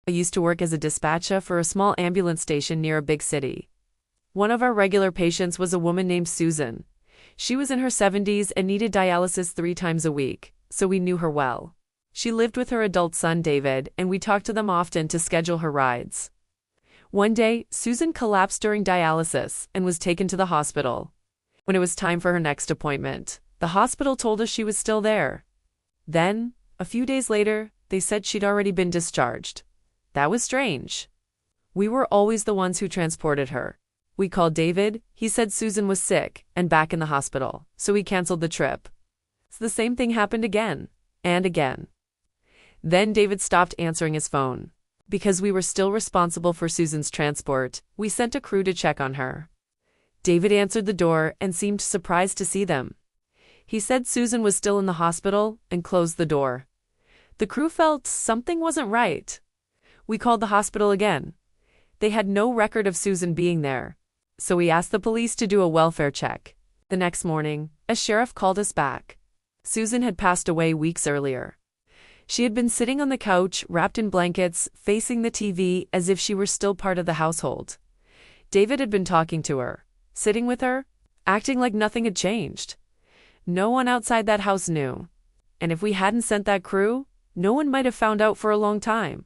I used to work as a dispatcher for a small ambulance station near a big city. One of our regular patients was a woman named Susan. She was in her 70s and needed dialysis 3 times a week, so we knew her well. She lived with her adult son David, and we talked to them often to schedule her rides. One day, Susan collapsed during dialysis and was taken to the hospital. When it was time for her next appointment, the hospital told us she was still there. Then, a few days later, they said she'd already been discharged. That was strange. We were always the ones who transported her. We called David, he said Susan was sick and back in the hospital, so he canceled the trip. So the same thing happened again and again. Then David stopped answering his phone. Because we were still responsible for Susan's transport, we sent a crew to check on her. David answered the door and seemed surprised to see them. He said Susan was still in the hospital and closed the door. The crew felt something wasn't right. We called the hospital again. They had no record of Susan being there, so we asked the police to do a welfare check. The next morning, a sheriff called us back. Susan had passed away weeks earlier. She had been sitting on the couch, wrapped in blankets, facing the TV as if she were still part of the household. David had been talking to her, sitting with her, acting like nothing had changed. No one outside that house knew. And if we hadn't sent that crew, no one might have found out for a long time.